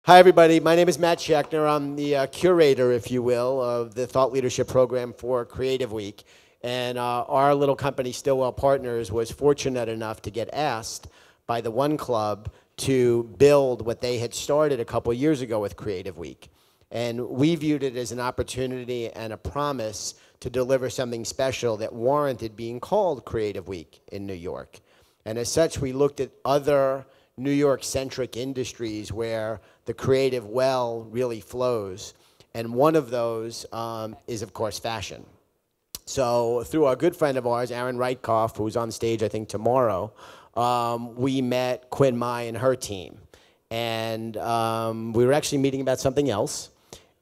Hi, everybody. My name is Matt Schechner. I'm the curator, if you will, of the Thought Leadership Program for Creative Week. And our little company, Stillwell Partners, was fortunate enough to get asked by the One Club to build what they had started a couple years ago with Creative Week. And we viewed it as an opportunity and a promise to deliver something special that warranted being called Creative Week in New York. And as such, we looked at other New York-centric industries where the creative well really flows. And one of those is, of course, fashion. So through a good friend of ours, Aaron Reitkoff, who's on stage, I think, tomorrow, we met Quinn Mai and her team. And we were actually meeting about something else.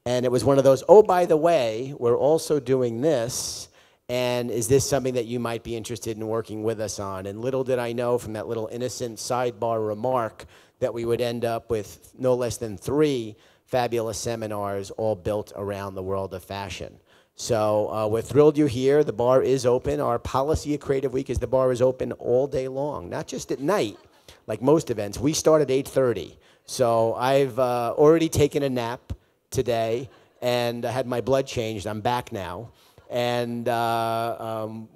And it was one of those, oh, by the way, we're also doing this. And is this something that you might be interested in working with us on? And little did I know from that little innocent sidebar remark that we would end up with no less than 3 fabulous seminars all built around the world of fashion. So we're thrilled you're here. The bar is open. Our policy at Creative Week is the bar is open all day long, not just at night, like most events. We start at 8:30. So I've already taken a nap today and I had my blood changed. I'm back now. And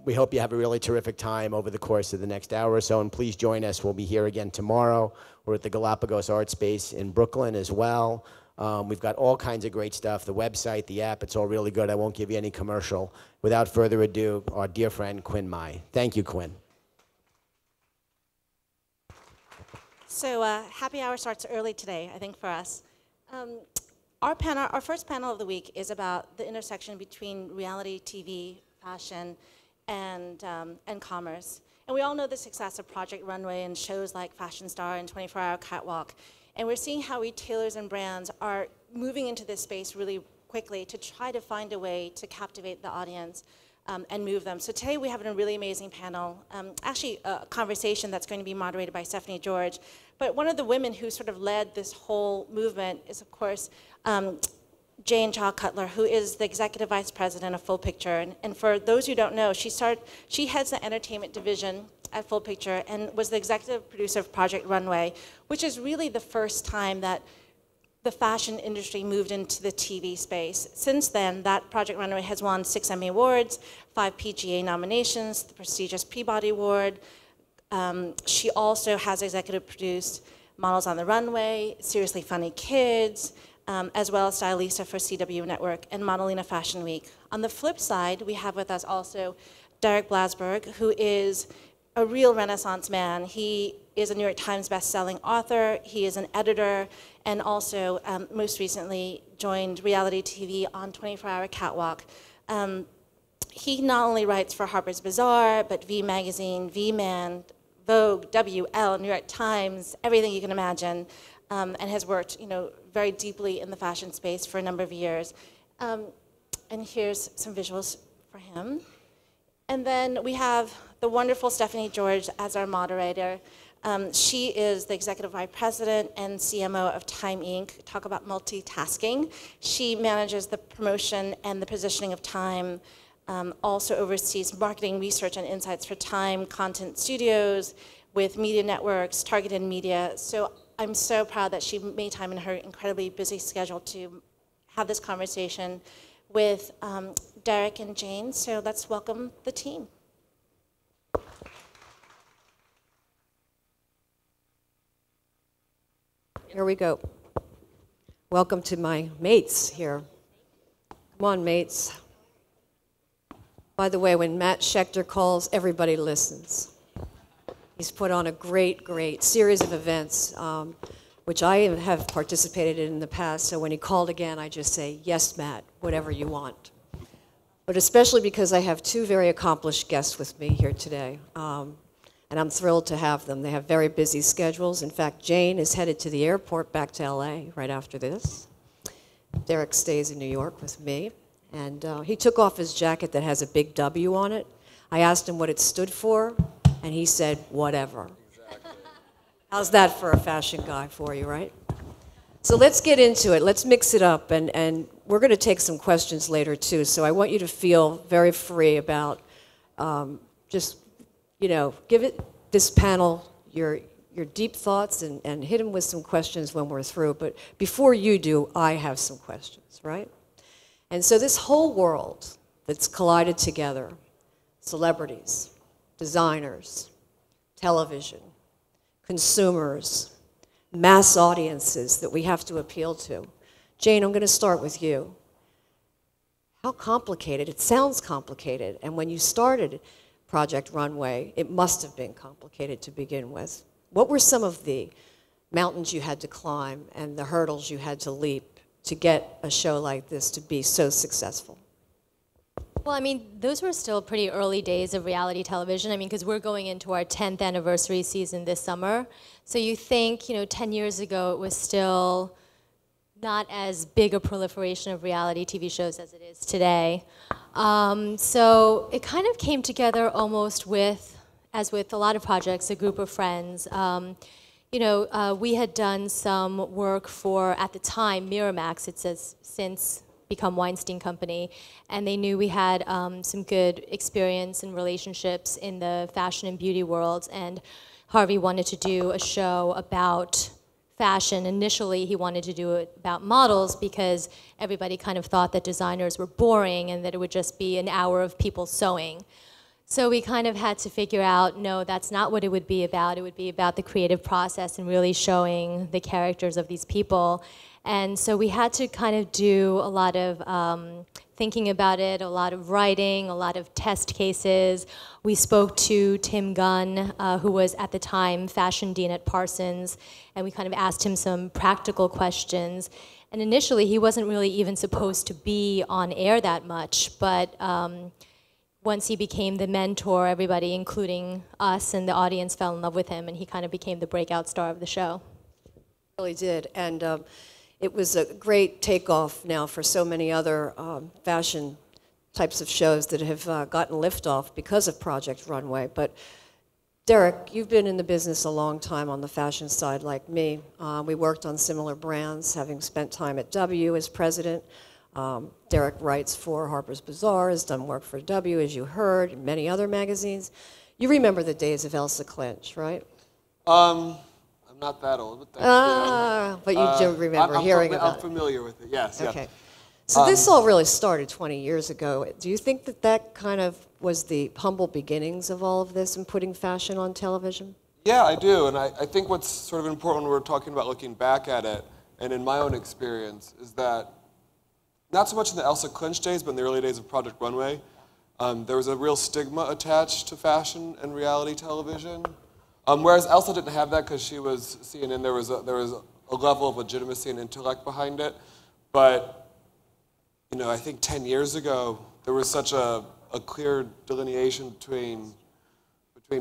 we hope you have a really terrific time over the course of the next hour or so. And please join us. We'll be here again tomorrow. We're at the Galapagos Art Space in Brooklyn as well. We've got all kinds of great stuff, the website, the app. It's all really good. I won't give you any commercial. Without further ado, our dear friend, Quinn Mai. Thank you, Quinn. So happy hour starts early today, I think, for us. Our first panel of the week is about the intersection between reality TV, fashion, and commerce. And we all know the success of Project Runway and shows like Fashion Star and 24-Hour Catwalk. And we're seeing how retailers and brands are moving into this space really quickly to try to find a way to captivate the audience and move them. So today we have a really amazing panel, actually a conversation that's going to be moderated by Stephanie George. But one of the women who sort of led this whole movement is, of course, Jane Shaw Cutler, who is the Executive Vice President of Full Picture. And for those who don't know, she heads the entertainment division at Full Picture and was the executive producer of Project Runway, which is really the first time that the fashion industry moved into the TV space. Since then, that Project Runway has won 6 Emmy Awards, 5 PGA nominations, the prestigious Peabody Award. She also has executive produced Models on the Runway, Seriously Funny Kids, as well as Stylista for CW Network and Modelina Fashion Week. On the flip side, we have with us also Derek Blasberg, who is a real Renaissance man. He is a New York Times best-selling author. He is an editor and also most recently joined reality TV on 24-Hour Catwalk. He not only writes for Harper's Bazaar, but V Magazine, V-Man, Vogue, WL, New York Times, everything you can imagine, and has worked, very deeply in the fashion space for a number of years. And here's some visuals for him. And then we have the wonderful Stephanie George as our moderator. She is the Executive Vice President and CMO of Time Inc. Talk about multitasking. She manages the promotion and the positioning of Time, also oversees marketing, research, and insights for Time Content Studios with media networks, targeted media. So I'm so proud that she made time in her incredibly busy schedule to have this conversation with Derek and Jane. So let's welcome the team. Here we go. Welcome to my mates here. Come on, mates. By the way, when Matt Schechner calls, everybody listens. He's put on a great, great series of events, which I have participated in the past. So when he called again, I just say, yes, Matt, whatever you want. But especially because I have 2 very accomplished guests with me here today. And I'm thrilled to have them. They have very busy schedules. In fact, Jane is headed to the airport back to LA right after this. Derek stays in New York with me. And he took off his jacket that has a big W on it. I asked him what it stood for, and he said, whatever. Exactly. How's that for a fashion guy for you, right? So let's get into it. Let's mix it up. And we're going to take some questions later, too. So I want you to feel very free about just, give it this panel your your deep thoughts and hit them with some questions when we're through. But before you do, I have some questions, right? And so this whole world that's collided together, celebrities, designers, television, consumers, mass audiences that we have to appeal to. Jane, I'm going to start with you. How complicated? It sounds complicated. And when you started Project Runway, it must have been complicated to begin with. What were some of the mountains you had to climb and the hurdles you had to leap to get a show like this to be so successful? Well, I mean, those were still pretty early days of reality television. I mean, because we're going into our 10th anniversary season this summer. So you think, 10 years ago, it was still not as big a proliferation of reality TV shows as it is today. So it kind of came together almost with, as with a lot of projects, a group of friends. We had done some work for, at the time, Miramax. It says since become Weinstein Company, and they knew we had some good experience and relationships in the fashion and beauty worlds, and Harvey wanted to do a show about fashion. Initially, he wanted to do it about models because everybody kind of thought that designers were boring and that it would just be an hour of people sewing. So we kind of had to figure out, no, that's not what it would be about. It would be about the creative process and really showing the characters of these people. And so we had to kind of do a lot of thinking about it, a lot of writing, a lot of test cases. We spoke to Tim Gunn, who was at the time fashion dean at Parsons, and we kind of asked him some practical questions. And initially, he wasn't really even supposed to be on air that much, but once he became the mentor, everybody, including us and the audience, fell in love with him, and he kind of became the breakout star of the show. Really did, and it was a great takeoff now for so many other fashion types of shows that have gotten liftoff because of Project Runway. But Derek, you've been in the business a long time on the fashion side like me. We worked on similar brands, having spent time at W as president. Derek writes for Harper's Bazaar, has done work for W, as you heard, and many other magazines. You remember the days of Elsa Clinch, right? I'm not that old, but but you do remember hearing about it. I'm familiar with it, yes. Okay. So this all really started 20 years ago. Do you think that that kind of was the humble beginnings of all of this and putting fashion on television? Yeah, I do, and I think what's sort of important when we're talking about looking back at it, and in my own experience, is that not so much in the Elsa Clinch days, but in the early days of Project Runway, there was a real stigma attached to fashion and reality television. Whereas Elsa didn't have that because she was CNN, there was a level of legitimacy and intellect behind it. But I think 10 years ago, there was such a clear delineation between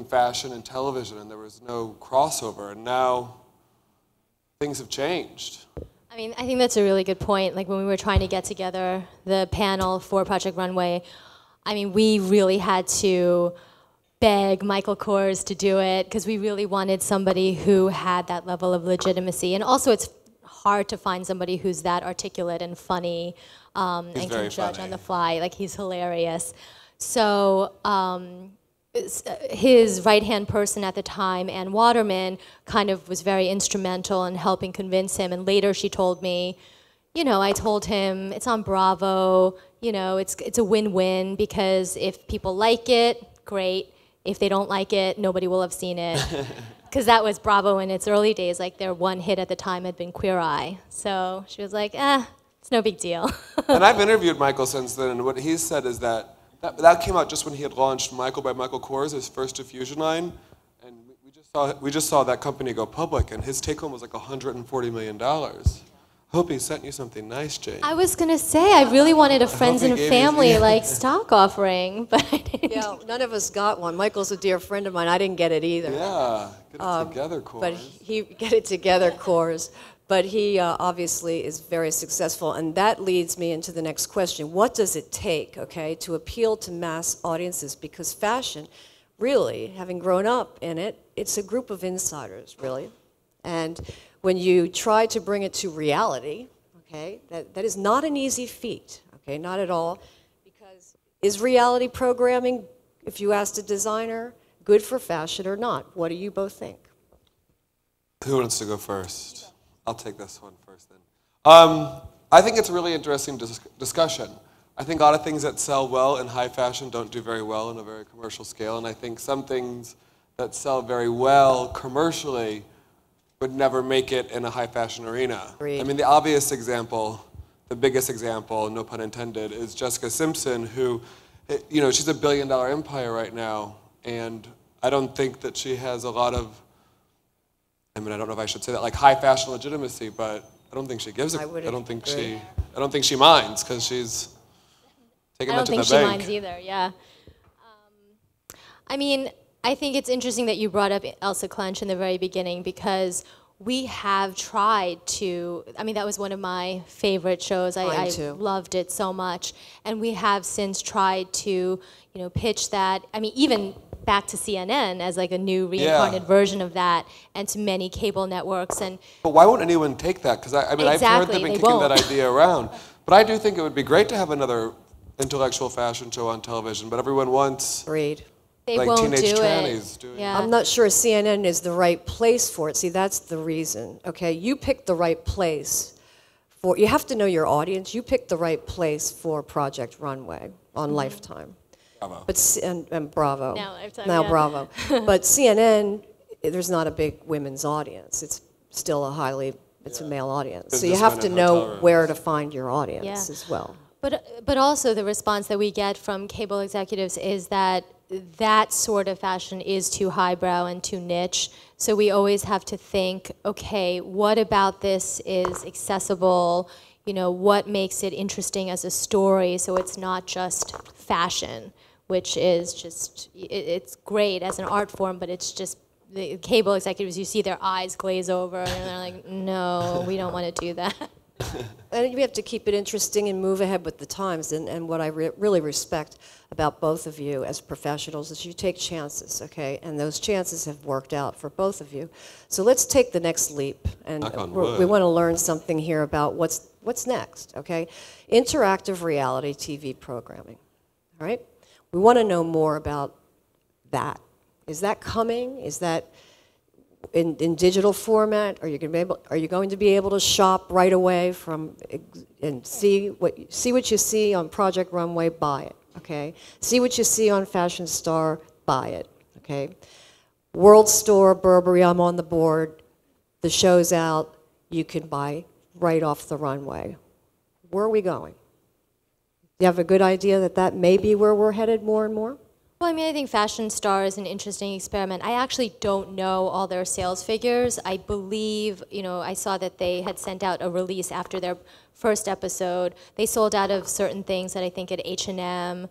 fashion and television, and there was no crossover. And now things have changed. I mean, I think that's a really good point. Like when we were trying to get together the panel for Project Runway, I mean, we really had to beg Michael Kors to do it because we really wanted somebody who had that level of legitimacy. And also it's hard to find somebody who's that articulate and funny and can judge on the fly. Like he's hilarious. So his right-hand person at the time, Ann Waterman, kind of was very instrumental in helping convince him. And later she told me, I told him it's on Bravo, it's a win-win because if people like it, great. If they don't like it, nobody will have seen it. Because that was Bravo in its early days. Like their one hit at the time had been Queer Eye. So she was like, it's no big deal. And I've interviewed Michael since then, and what he's said is that came out just when he had launched Michael by Michael Kors, his first diffusion line. And we just saw that company go public, and his take home was like $140 million. I hope he sent you something nice, Jane. I was going to say, I really wanted a friends and family stock offering, but I didn't. Yeah, none of us got one. Michael's a dear friend of mine. I didn't get it either. Yeah, get it together, Kors. But get it together, Kors. But he obviously is very successful, and that leads me into the next question. What does it take, to appeal to mass audiences? Because fashion, really, having grown up in it, it's a group of insiders, really. And when you try to bring it to reality, that is not an easy feat, not at all. Because is reality programming, if you asked a designer, good for fashion or not? What do you both think? Who wants to go first? I'll take this one first then. I think it's a really interesting discussion. I think a lot of things that sell well in high fashion don't do very well on a very commercial scale, and I think some things that sell very well commercially would never make it in a high fashion arena. Agreed. I mean, the obvious example, the biggest example, no pun intended, is Jessica Simpson, who, you know, she's a $1 billion empire right now, and I don't think that she has a lot of, I mean, I don't know if I should say that, like high fashion legitimacy, but I don't think she gives it. I don't think she minds, because she's taking much of the bank. I don't think she minds either, yeah. I mean, I think it's interesting that you brought up Elsa Clench in the very beginning, because we have tried to, I mean, that was one of my favorite shows. I loved it so much. And we have since tried to, you know, pitch that, I mean, even back to CNN as like a new reincarnated version of that, and to many cable networks. But why won't anyone take that? Because I mean, exactly, I've heard they've been kicking that idea around. But I do think it would be great to have another intellectual fashion show on television, but everyone wants They like won't teenage do trannies it. doing Yeah. I'm not sure CNN is the right place for it. See, that's the reason. Okay, you picked the right place for. You have to know your audience. You picked the right place for Project Runway on Lifetime. Bravo. But and Bravo. Now Lifetime, Now yeah. Bravo. But CNN, there's not a big women's audience. It's still it's a male audience. So you have to know where to find your audience as well. But also the response that we get from cable executives is that that sort of fashion is too highbrow and too niche. So we always have to think, okay, what about this is accessible? You know, what makes it interesting as a story so it's not just fashion, which is just, it's great as an art form, but it's just, the cable executives, you see their eyes glaze over and they're like, no, we don't want to do that. And we have to keep it interesting and move ahead with the times. And what I really respect about both of you as professionals is you take chances, okay? And those chances have worked out for both of you. So let's take the next leap. And we want to learn something here about what's next, okay? Interactive reality TV programming, all right? We want to know more about that. Is that coming? Is that in digital format? Are you going to be able to shop right away and see what you see on Project Runway? Buy it, okay? See what you see on Fashion Star? Buy it, okay? World Store, Burberry, I'm on the board. The show's out. You can buy right off the runway. Where are we going? You have a good idea that may be where we're headed more and more? Well, I mean, I think Fashion Star is an interesting experiment. I actually don't know all their sales figures. I believe, you know, I saw that they had sent out a release after their first episode. They sold out of certain things that I think at H&M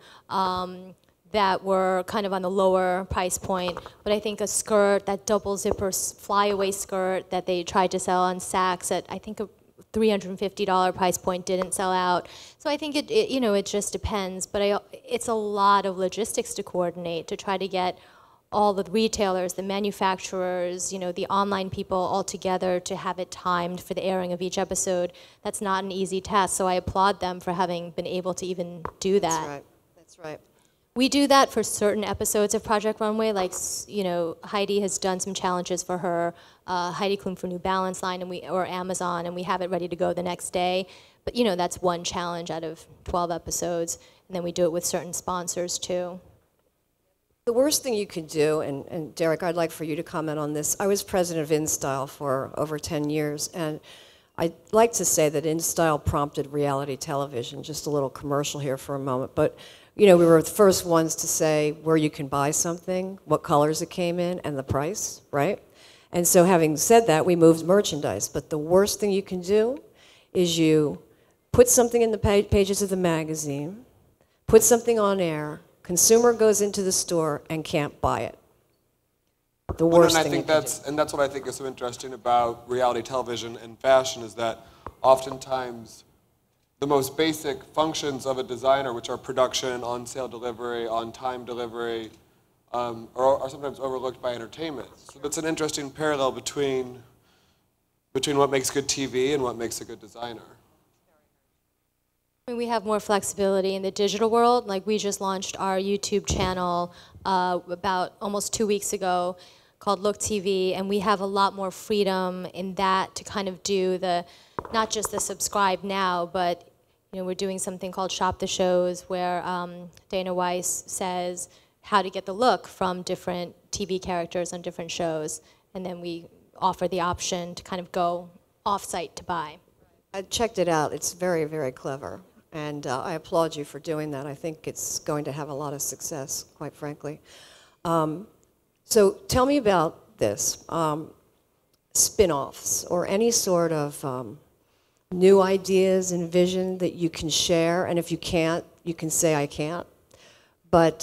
that were kind of on the lower price point. But I think a skirt, that double zipper flyaway skirt that they tried to sell on Saks at, I think, a $350 price point didn't sell out. So I think it just depends. But it's a lot of logistics to coordinate to try to get all the retailers, the manufacturers, you know, the online people all together to have it timed for the airing of each episode. That's not an easy task. So I applaud them for having been able to even do that. That's right. That's right. We do that for certain episodes of Project Runway, like, you know, Heidi has done some challenges for her Heidi Klum for New Balance line or Amazon, and we have it ready to go the next day. But, you know, that's one challenge out of 12 episodes, and then we do it with certain sponsors, too. The worst thing you could do, and Derek, I'd like for you to comment on this. I was president of InStyle for over 10 years, and I'd like to say that InStyle prompted reality television. Just a little commercial here for a moment, but you know, we were the first ones to say where you can buy something, what colors it came in, and the price, right? And so having said that, we moved merchandise. But the worst thing you can do is you put something in the pages of the magazine, put something on air, consumer goes into the store and can't buy it. The worst thing you can do. And that's what I think is so interesting about reality television and fashion is that oftentimes the most basic functions of a designer, which are production, on-sale delivery, on-time delivery, are sometimes overlooked by entertainment. So that's an interesting parallel between what makes good TV and what makes a good designer. I mean, we have more flexibility in the digital world. Like, we just launched our YouTube channel about almost 2 weeks ago. called Look TV, and we have a lot more freedom in that to kind of do the, not just the subscribe now, but we're doing something called Shop the Shows, where Dana Weiss says how to get the look from different TV characters on different shows, and then we offer the option to kind of go off-site to buy. I checked it out. It's very, very clever. And I applaud you for doing that. I think it's going to have a lot of success, quite frankly. So tell me about this, spin-offs or any sort of new ideas and vision that you can share. And if you can't, you can say I can't. But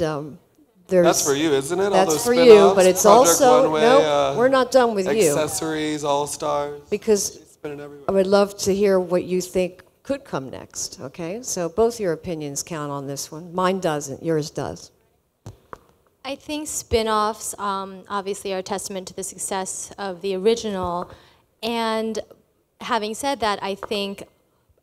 that's for you, isn't it? That's all those for you, but it's Project also, Runway, no, we're not done with you. Accessories, All-Stars. Because I would love to hear what you think could come next, okay? So both your opinions count on this one. Mine doesn't, yours does. I think spin-offs obviously are a testament to the success of the original. And having said that, I think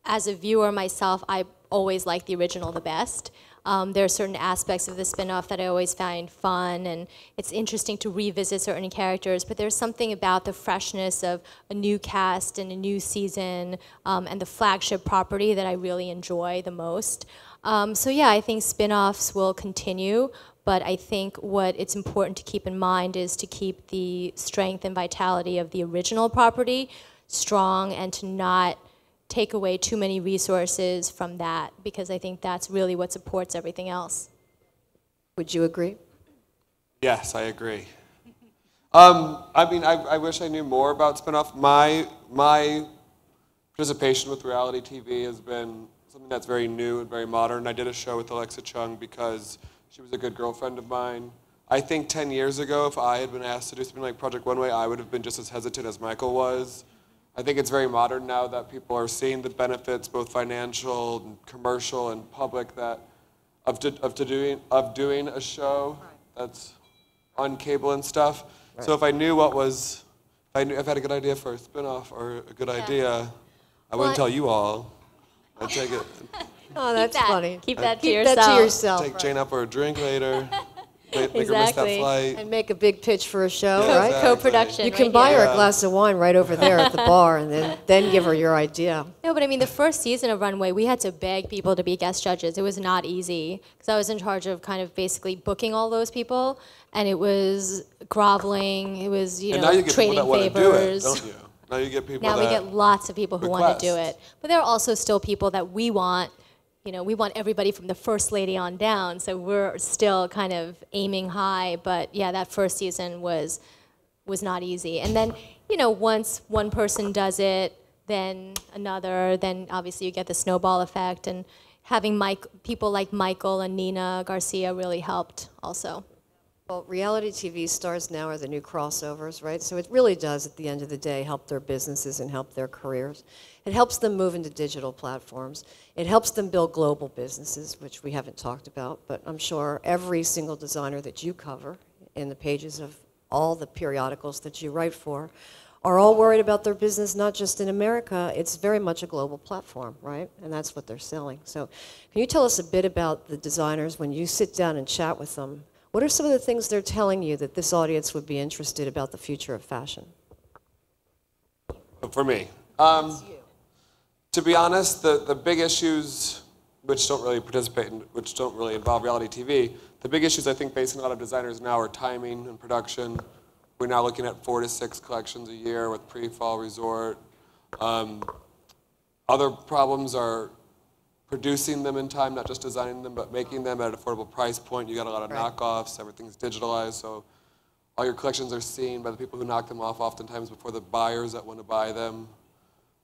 as a viewer myself, I always like the original the best. There are certain aspects of the spin-off that I always find fun, and it's interesting to revisit certain characters, but there's something about the freshness of a new cast and a new season and the flagship property that I really enjoy the most. So yeah, I think spin-offs will continue, but I think what it's important to keep in mind is to keep the strength and vitality of the original property strong and to not take away too many resources from that, because I think that's really what supports everything else. Would you agree? Yes, I agree. I mean, I wish I knew more about spinoff. My participation with reality TV has been something that's very new and very modern. I did a show with Alexa Chung because she was a good girlfriend of mine. I think 10 years ago, if I had been asked to do something like Project Runway, I would have been just as hesitant as Michael was. I think it's very modern now that people are seeing the benefits, both financial, and commercial, and public, that of doing a show that's on cable and stuff. Right. So if I knew what was, if I had a good idea for a spinoff or a good idea, I wouldn't tell you all. I'd take it. Oh, that's funny. Keep that to Keep yourself. that to yourself. Take Jane out for a drink later. Make her miss that Exactly. flight. And make a big pitch for a show, Yeah, right? exactly. Co-production. You can right buy here. her a glass of wine right over there at the bar and then give her your idea. No, but I mean, the first season of Runway, we had to beg people to be guest judges. It was not easy, because I was in charge of kind of basically booking all those people, and it was groveling. It was, And now you get people trading that want to favors. do it, don't you? Now you get people Now we that get lots of people who want to do request. it. But there are also still people that we want, we want everybody from the first lady on down, so we're still kind of aiming high. But yeah, that first season was not easy. And then, once one person does it, then another, then obviously you get the snowball effect. And having people like Michael and Nina Garcia really helped also. Well, reality TV stars now are the new crossovers, right? So it really does, at the end of the day, help their businesses and help their careers. It helps them move into digital platforms. It helps them build global businesses, which we haven't talked about, but I'm sure every single designer that you cover in the pages of all the periodicals that you write for are all worried about their business, not just in America. It's very much a global platform, right? And that's what they're selling. So can you tell us a bit about the designers when you sit down and chat with them? What are some of the things they're telling you that this audience would be interested about the future of fashion? For me. To be honest, the big issues which don't really which don't really involve reality TV, the big issues I think facing a lot of designers now are timing and production. We're now looking at 4 to 6 collections a year with pre-fall resort. Other problems are producing them in time, not just designing them, but making them at an affordable price point. You got a lot of knockoffs, everything's digitalized, so all your collections are seen by the people who knock them off oftentimes before the buyers that want to buy them.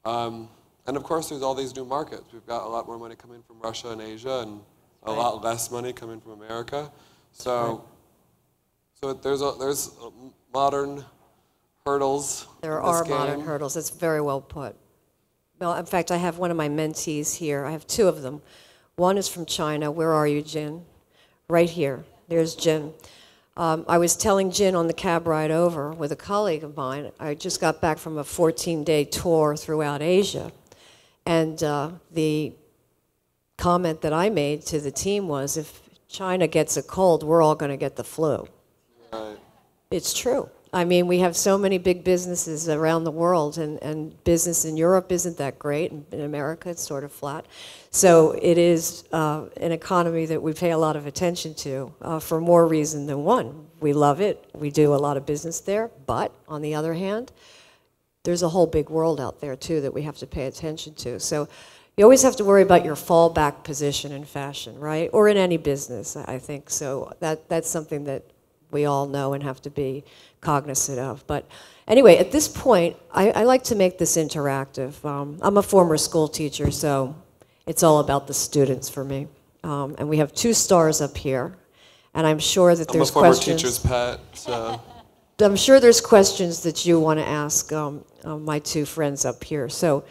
And of course, there's all these new markets. We've got a lot more money coming from Russia and Asia, and a lot less money coming from America. So, there's modern hurdles. There are modern hurdles. That's very well put. Well, in fact, I have one of my mentees here. I have 2 of them. One is from China. Where are you, Jin? Right here. There's Jin. I was telling Jin on the cab ride over with a colleague of mine, I just got back from a 14-day tour throughout Asia. And the comment that I made to the team was, if China gets a cold, we're all going to get the flu. Right. It's true. I mean, we have so many big businesses around the world, and business in Europe isn't that great. In America, it's sort of flat. So it is an economy that we pay a lot of attention to for more reason than one. We love it. We do a lot of business there. But on the other hand, there's a whole big world out there, too, that we have to pay attention to. So you always have to worry about your fallback position in fashion, right? Or in any business, I think. So that's something that we all know and have to be cognizant of. But anyway, at this point, I like to make this interactive. I'm a former school teacher, so it's all about the students for me. And we have 2 stars up here, and I'm sure that there's questions. I'm a former teacher's pet, so. I'm sure there's questions that you want to ask my 2 friends up here. So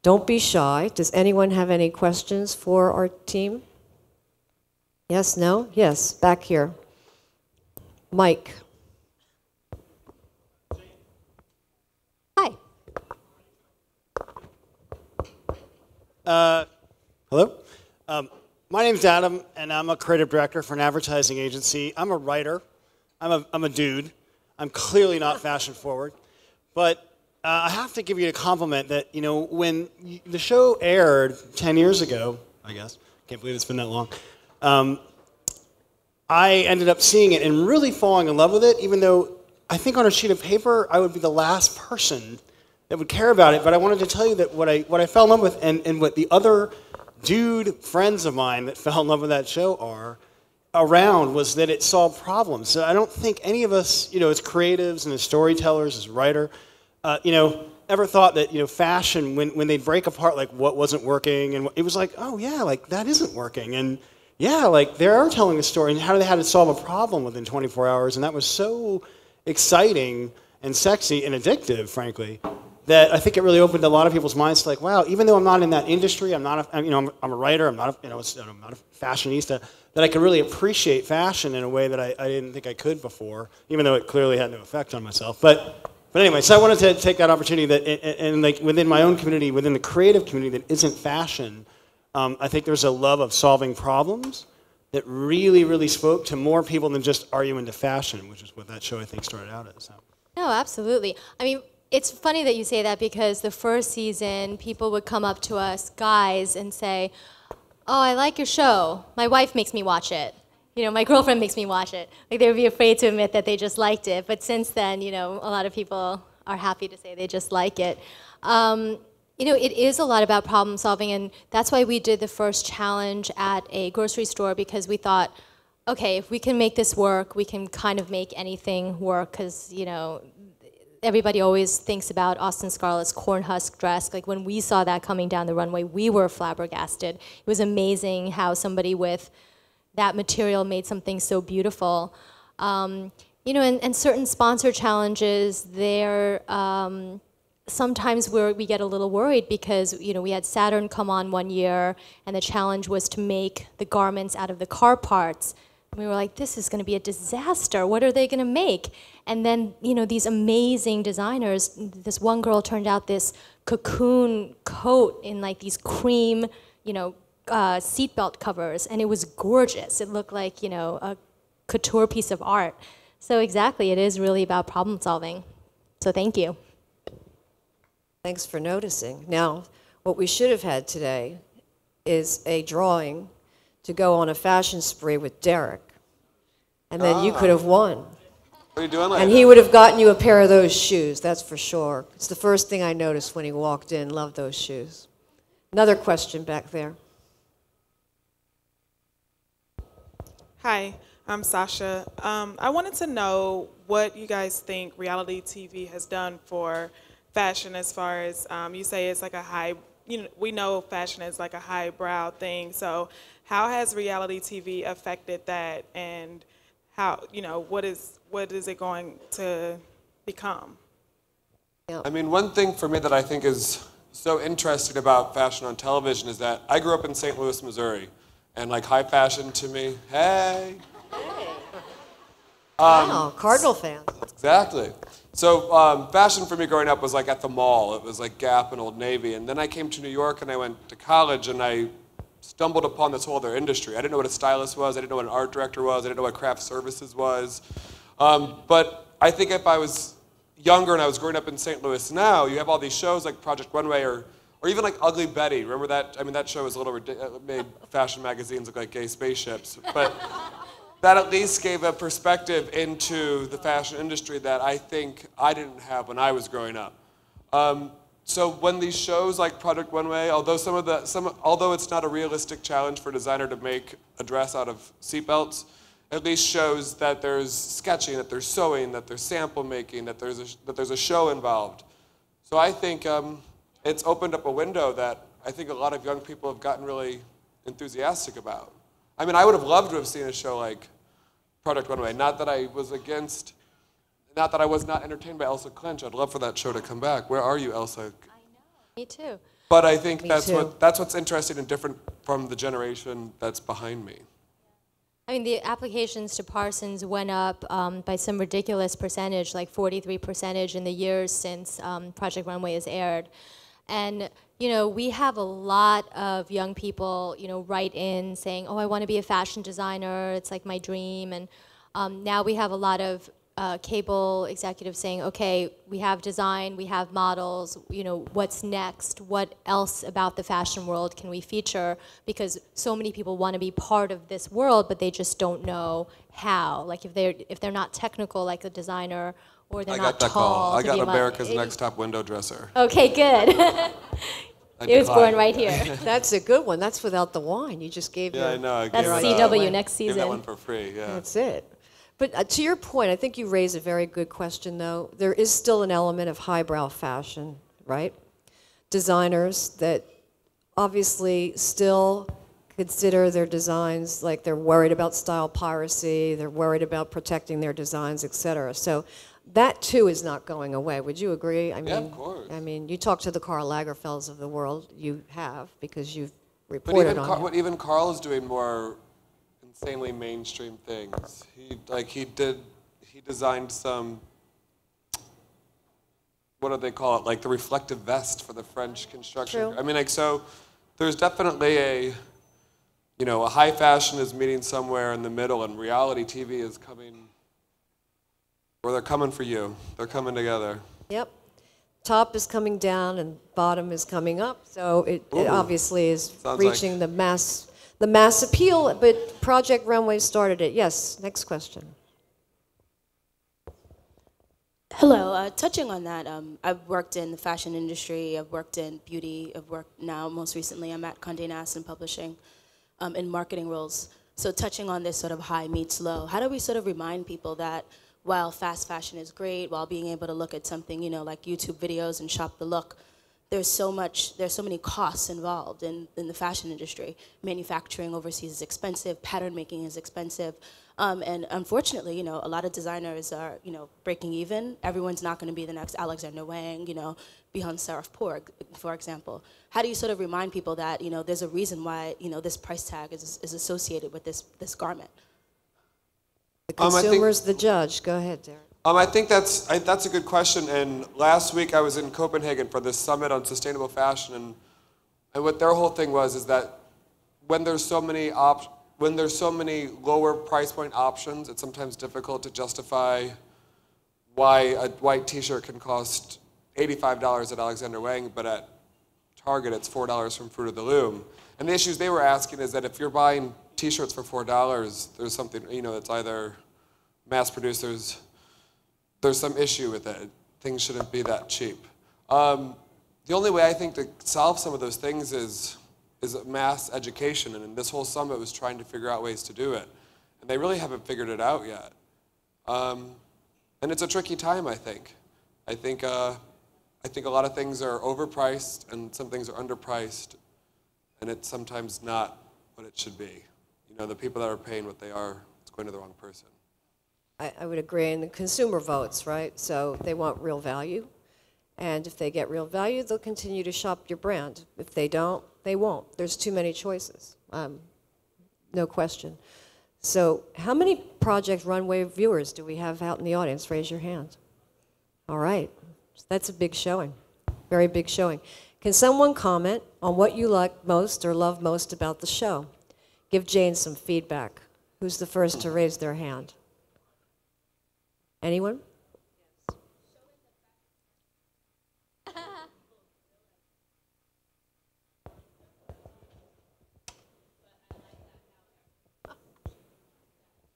don't be shy. Does anyone have any questions for our team? Yes, no? Yes, back here. Mike. Hi. Hello. My name's Adam, and I'm a creative director for an advertising agency. I'm a writer. I'm a dude. I'm clearly not fashion forward, but I have to give you a compliment that, you know, when the show aired 10 years ago, I guess, can't believe it's been that long, I ended up seeing it and really falling in love with it, even though I think on a sheet of paper I would be the last person that would care about it. But I wanted to tell you that what I fell in love with and what the other dude friends of mine that fell in love with that show are around was that it solved problems. So I don't think any of us, you know, as creatives and as storytellers, as writer, you know, ever thought that, you know, fashion, when they break apart, like what wasn't working, and it was like, oh yeah, like that isn't working, and yeah, like they are telling a story, and how they had to solve a problem within 24 hours, and that was so exciting and sexy and addictive, frankly, that I think it really opened a lot of people's minds to like, wow, even though I'm not in that industry, I'm not, you know, I'm a writer, I'm not, I'm not a fashionista, that I could really appreciate fashion in a way that I didn't think I could before, even though it clearly had no effect on myself. But anyway, so I wanted to take that opportunity that, and like within my own community, within the creative community that isn't fashion, I think there's a love of solving problems that really, really spoke to more people than just are you into fashion, which is what that show I think started out as. So. No, absolutely. I mean, it's funny that you say that because the first season, people would come up to us, guys, and say, oh, I like your show. My wife makes me watch it. You know, my girlfriend makes me watch it. Like, they would be afraid to admit that they just liked it. But since then, you know, a lot of people are happy to say they just like it. You know, it is a lot about problem solving, and that's why we did the first challenge at a grocery store, because we thought, okay, if we can make this work, we can kind of make anything work, because, you know, everybody always thinks about Austin Scarlett's cornhusk dress. Like, when we saw that coming down the runway, we were flabbergasted. It was amazing how somebody with that material made something so beautiful. You know, and certain sponsor challenges, they're, sometimes we get a little worried because, you know, we had Saturn come on one year, and the challenge was to make the garments out of the car parts. We were like, this is going to be a disaster. What are they going to make? And then, you know, these amazing designers, this one girl turned out this cocoon coat in like these cream, you know, seatbelt covers, and it was gorgeous. It looked like, you know, a couture piece of art. So exactly, it is really about problem solving. So thank you. Thanks for noticing. Now, what we should have had today is a drawing to go on a fashion spree with Derek. And then you could have won. What are you doing later? And he would have gotten you a pair of those shoes, that's for sure. It's the first thing I noticed when he walked in. Loved those shoes. Another question back there. Hi, I'm Sasha. I wanted to know what you guys think reality TV has done for fashion, as far as you say it's like a high, you know, we know fashion is like a highbrow thing. So how has reality TV affected that, and how, you know, what is it going to become? I mean, one thing for me that I think is so interesting about fashion on television is that I grew up in St. Louis, Missouri, and like high fashion to me, hey. Wow, Cardinal fans. Exactly. So fashion for me growing up was like at the mall. It was like Gap and Old Navy. And then I came to New York and I went to college and I stumbled upon this whole other industry. I didn't know what a stylist was. I didn't know what an art director was. I didn't know what craft services was. But I think if I was younger and I was growing up in St. Louis now, you have all these shows like Project Runway or even like Ugly Betty. Remember that? I mean, that show was a little ridiculous. It made fashion magazines look like gay spaceships. But that at least gave a perspective into the fashion industry that I think I didn't have when I was growing up. So when these shows like Project Runway, although although it's not a realistic challenge for a designer to make a dress out of seatbelts, at least shows that there's sketching, that there's sewing, that there's sample making, that there's a show involved. So I think it's opened up a window that I think a lot of young people have gotten really enthusiastic about. I mean, I would have loved to have seen a show like Project Runway. Not that I was not entertained by Elsa Clinch. I'd love for that show to come back. Where are you, Elsa? I know. Me too. But I think that's what's interesting and different from the generation that's behind me. I mean, the applications to Parsons went up by some ridiculous percentage, like 43% in the years since Project Runway has aired. And, you know, we have a lot of young people, you know, write in saying, oh, I want to be a fashion designer. It's like my dream. And now we have a lot of cable executives saying, okay, we have design, we have models, you know, what's next? What else about the fashion world can we feature? Because so many people want to be part of this world, but they just don't know how. Like if they're not technical like a designer, or they're not tall. I got America's Next Top Window Dresser. Okay, good. It was born right here. That's a good one. That's without the wine. You just gave I know. That's CW next season. Gave that one for free, yeah. That's it. But to your point, I think you raise a very good question, though. There is still an element of highbrow fashion, right? Designers that obviously still consider their designs like they're worried about style piracy, they're worried about protecting their designs, et cetera. So that, too, is not going away. Would you agree? I mean, yeah, of course. I mean, you talk to the Karl Lagerfelds of the world. You have, because you've reported on it. But even Karl is doing more insanely mainstream things. He designed some, what do they call it, like the reflective vest for the French construction. True. I mean, like, so there's definitely a high fashion is meeting somewhere in the middle, and reality TV is coming, or they're coming for you. They're coming together. Yep. Top is coming down and bottom is coming up. So it obviously is reaching the mass appeal, but Project Runway started it. Yes, next question. Hello, touching on that, I've worked in the fashion industry, I've worked in beauty, I've worked now, most recently, I'm at Condé Nast in publishing, in marketing roles. So touching on this sort of high meets low, how do we sort of remind people that while fast fashion is great, while being able to look at something, like YouTube videos and shop the look, there's so many costs involved in the fashion industry. Manufacturing overseas is expensive, pattern making is expensive, and unfortunately, a lot of designers are, breaking even. Everyone's not going to be the next Alexander Wang, beyond Seraph Pour, for example. How do you sort of remind people that, there's a reason why, this price tag is associated with this garment? The consumer's the judge. Go ahead, Derek. I think that's a good question. And last week I was in Copenhagen for this summit on sustainable fashion, and what their whole thing was is that when there's so many lower price point options, it's sometimes difficult to justify why a white T-shirt can cost $85 at Alexander Wang, but at Target it's $4 from Fruit of the Loom. And the issues they were asking is that if you're buying T-shirts for $4, there's something, it's either mass-produced, there's some issue with it. Things shouldn't be that cheap. The only way I think to solve some of those things is mass education, and this whole summit was trying to figure out ways to do it. And they really haven't figured it out yet. And it's a tricky time, I think. I think a lot of things are overpriced and some things are underpriced, and it's sometimes not what it should be. The people that are paying what they are, it's going to the wrong person. I would agree, and the consumer votes, right? So they want real value, and if they get real value, they'll continue to shop your brand. If they don't, they won't. There's too many choices, no question. So how many Project Runway viewers do we have out in the audience? Raise your hand. All right, that's a big showing, very big showing. Can someone comment on what you like most or love most about the show? Give Jane some feedback. Who's the first to raise their hand? Anyone?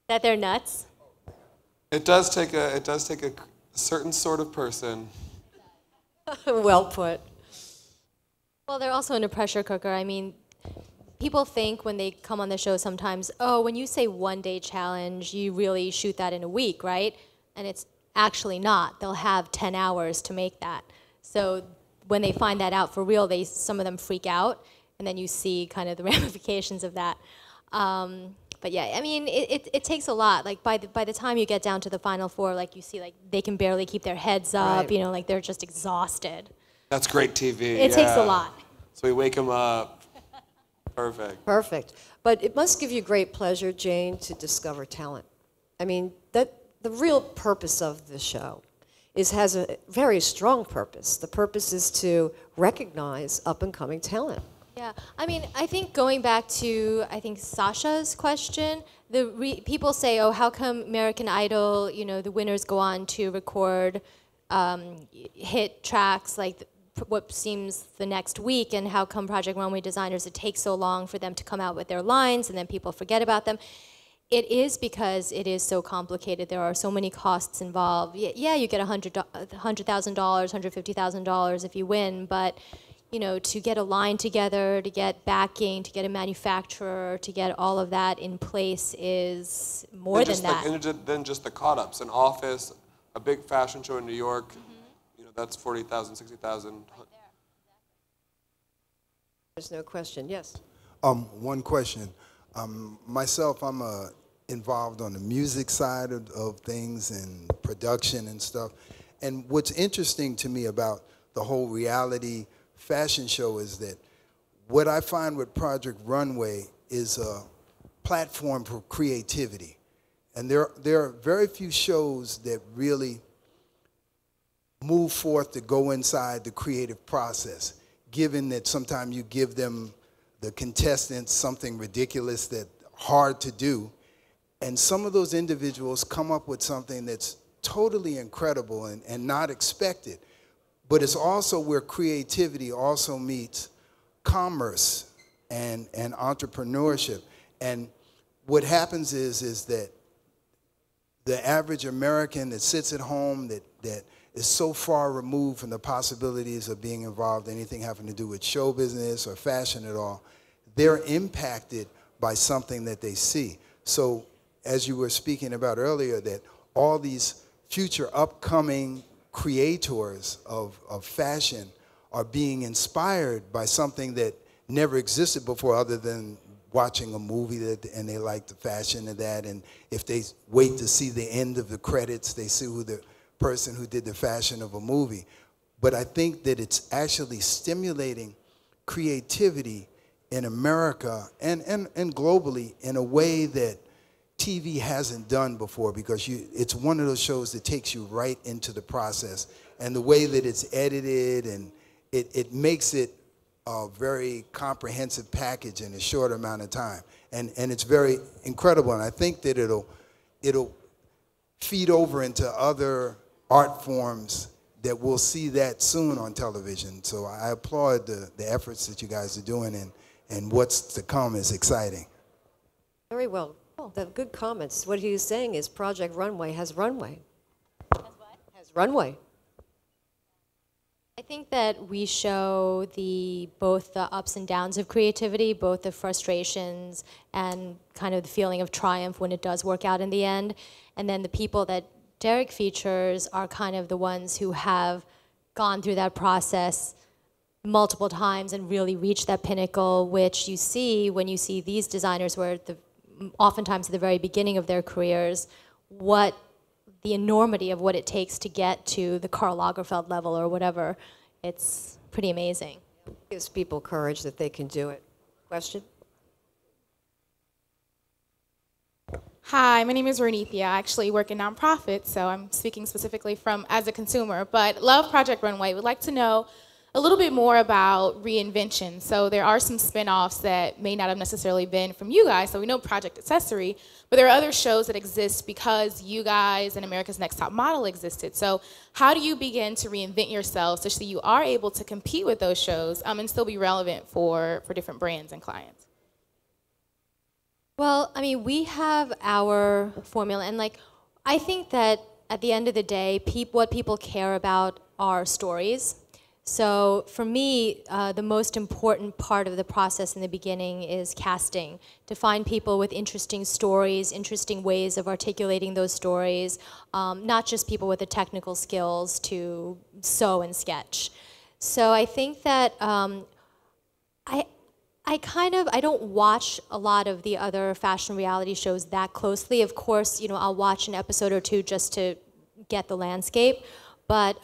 That they're nuts? It does take a certain sort of person. Well put. Well, they're also in a pressure cooker. I mean, people think when they come on the show sometimes, oh, when you say 1-day challenge, you really shoot that in a week, right? And it's actually not. They'll have 10 hours to make that. So when they find that out for real, some of them freak out, and then you see kind of the ramifications of that. But yeah, I mean, it takes a lot. Like by the time you get down to the final four, like you see, like they can barely keep their heads up. Right. You know, like they're just exhausted. That's great TV. It takes a lot. So we wake them up. Perfect. Perfect. But it must give you great pleasure, Jane, to discover talent. I mean, the real purpose of the show has a very strong purpose. The purpose is to recognize up-and-coming talent. Yeah, I mean, I think going back to, I think, Sasha's question, people say, oh, how come American Idol, you know, the winners go on to record hit tracks like what seems the next week, and how come Project Runway designers, it takes so long for them to come out with their lines and then people forget about them. It is because it is so complicated. There are so many costs involved. Yeah, you get $100,000, $150,000 if you win, but you know, to get a line together, to get backing, to get a manufacturer, to get all of that in place is more than that. Than just the caught-ups. An office, a big fashion show in New York, you know, that's 40,000, 60,000. There's no question. Yes. One question. Myself, I'm involved on the music side of things and production and stuff. And what's interesting to me about the whole reality fashion show is that what I find with Project Runway is a platform for creativity. And there are very few shows that really move forth to go inside the creative process, given that sometimes you give them, the contestants, something ridiculous that hard to do. And some of those individuals come up with something that's totally incredible and not expected. But it's also where creativity also meets commerce and entrepreneurship. And what happens is that the average American that sits at home that is so far removed from the possibilities of being involved in anything having to do with show business or fashion at all, they're impacted by something that they see. So as you were speaking about earlier, that all these future upcoming creators of fashion are being inspired by something that never existed before other than watching a movie and they like the fashion of that, and if they wait to see the end of the credits, they see who the person who did the fashion of a movie. But I think that it's actually stimulating creativity in America and globally in a way that TV hasn't done before, because it's one of those shows that takes you right into the process, and the way that it's edited, and it makes it a very comprehensive package in a short amount of time, and it's very incredible. And I think that it'll feed over into other art forms that we'll see that soon on television. So I applaud the efforts that you guys are doing, and what's to come is exciting. Very well. The good comments. What he was saying is Project Runway has runway. Has what? Has runway. I think that we show both the ups and downs of creativity, both the frustrations and kind of the feeling of triumph when it does work out in the end. And then the people that Derek features are kind of the ones who have gone through that process multiple times and really reached that pinnacle, which you see when you see these designers where oftentimes at the very beginning of their careers, the enormity of what it takes to get to the Karl Lagerfeld level or whatever. It's pretty amazing. It gives people courage that they can do it. Question? Hi, my name is Renithia. I actually work in nonprofits, so I'm speaking specifically as a consumer, but love Project Runway. Would like to know a little bit more about reinvention. So there are some spin-offs that may not have necessarily been from you guys, so we know Project Accessory, but there are other shows that exist because you guys and America's Next Top Model existed. So how do you begin to reinvent yourself such that you are able to compete with those shows and still be relevant for different brands and clients? Well, I mean, we have our formula, and like, I think that at the end of the day, what people care about are stories. So for me, the most important part of the process in the beginning is casting, to find people with interesting stories, interesting ways of articulating those stories, not just people with the technical skills to sew and sketch. So I think that I don't watch a lot of the other fashion reality shows that closely. Of course, you know, I'll watch an episode or two just to get the landscape. But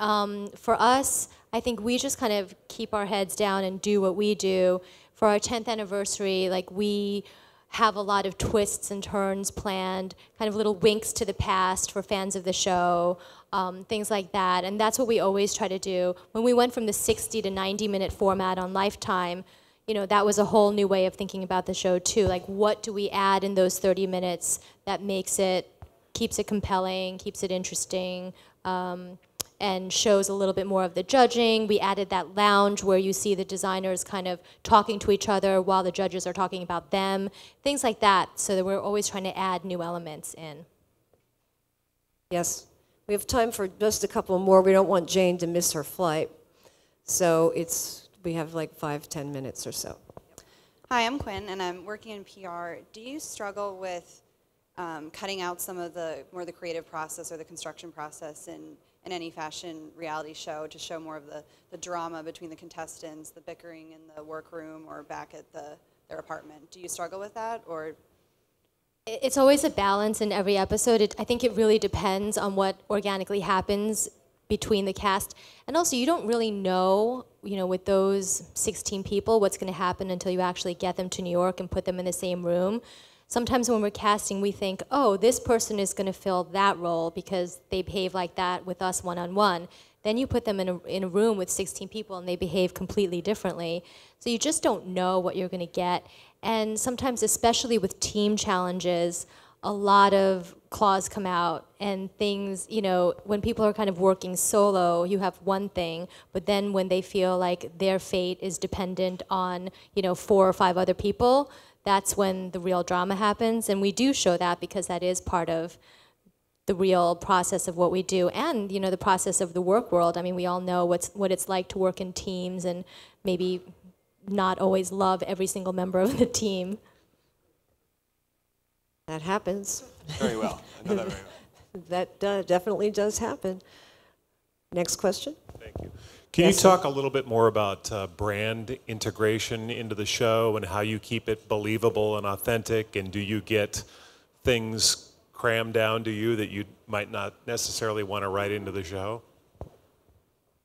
for us, I think we just kind of keep our heads down and do what we do. For our 10th anniversary, like, we have a lot of twists and turns planned, kind of little winks to the past for fans of the show, things like that. And that's what we always try to do. When we went from the 60 to 90-minute format on Lifetime, you know, that was a whole new way of thinking about the show too. Like, what do we add in those 30 minutes that keeps it compelling, keeps it interesting, and shows a little bit more of the judging. We added that lounge where you see the designers kind of talking to each other while the judges are talking about them, things like that, so that we're always trying to add new elements in. Yes. We have time for just a couple more. We don't want Jane to miss her flight. So we have like 5-10 minutes or so. Hi, I'm Quinn, and I'm working in PR. Do you struggle with cutting out some of the creative process or the construction process in any fashion reality show to show more of the drama between the contestants, the bickering in the workroom or back at their apartment? Do you struggle with that, or? It's always a balance in every episode. I think it really depends on what organically happens between the cast. And also, you don't really know, you know, with those 16 people, what's going to happen until you actually get them to New York and put them in the same room. Sometimes when we're casting, we think, oh, this person is going to fill that role because they behave like that with us one-on-one. Then you put them in a room with 16 people and they behave completely differently. So you just don't know what you're going to get. And sometimes, especially with team challenges, a lot of claws come out and things, you know, when people are kind of working solo, you have one thing, but then when they feel like their fate is dependent on, you know, 4 or 5 other people, that's when the real drama happens. And we do show that because that is part of the real process of what we do, and, you know, the process of the work world. I mean, we all know what it's like to work in teams and maybe not always love every single member of the team. That happens. Very well. I know that very well. That definitely does happen. Next question. Thank you. Can you talk a little bit more about brand integration into the show and how you keep it believable and authentic? And do you get things crammed down to you that you might not necessarily want to write into the show?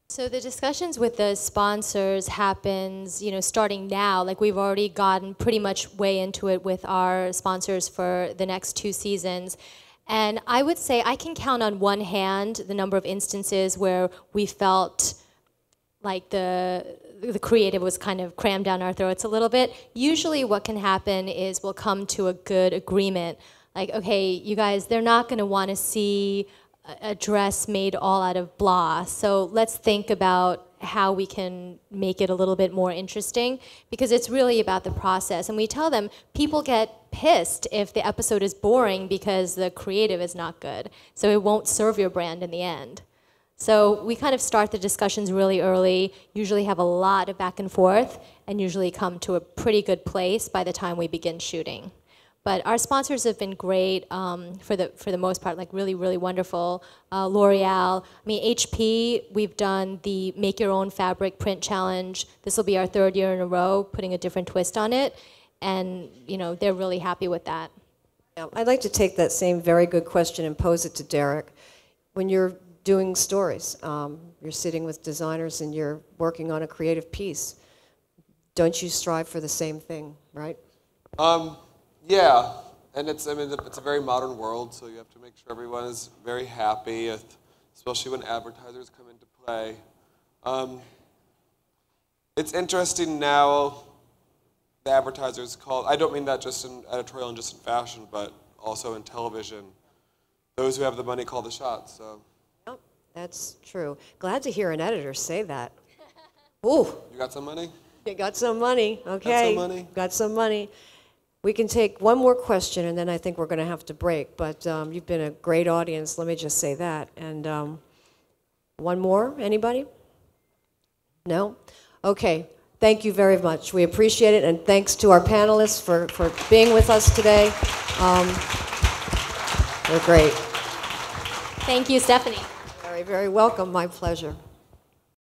So the discussions with the sponsors happens, you know, starting now. Like, we've already gotten pretty much way into it with our sponsors for the next 2 seasons. And I would say I can count on one hand the number of instances where we felt like the creative was kind of crammed down our throats a little bit. Usually what can happen is we'll come to a good agreement. Like, okay, you guys, they're not going to want to see a dress made all out of blah. So let's think about how we can make it a little bit more interesting, because it's really about the process. And we tell them, people get pissed if the episode is boring because the creative is not good. So it won't serve your brand in the end. So we kind of start the discussions really early, usually have a lot of back and forth, and usually come to a pretty good place by the time we begin shooting. But our sponsors have been great for the most part, like really, really wonderful. L'Oreal, I mean, HP, we've done the Make Your Own Fabric Print Challenge. This will be our 3rd year in a row, putting a different twist on it. And, you know, they're really happy with that. Yeah, I'd like to take that same very good question and pose it to Derek. When you're doing stories, you're sitting with designers and you're working on a creative piece, don't you strive for the same thing, right? Yeah, and it's a very modern world, so you have to make sure everyone is very happy, especially when advertisers come into play. It's interesting now, the advertisers call, I don't mean that just in editorial and just in fashion, but also in television. Those who have the money call the shots, so. Yep, that's true. Glad to hear an editor say that. Ooh. You got some money? You got some money, okay. Got some money? Got some money. We can take one more question, and then I think we're going to have to break. But you've been a great audience, let me just say that. And one more, anybody? No? Okay. Thank you very much. We appreciate it, and thanks to our panelists for being with us today. They're great. Thank you, Stephanie. Very, very welcome. My pleasure.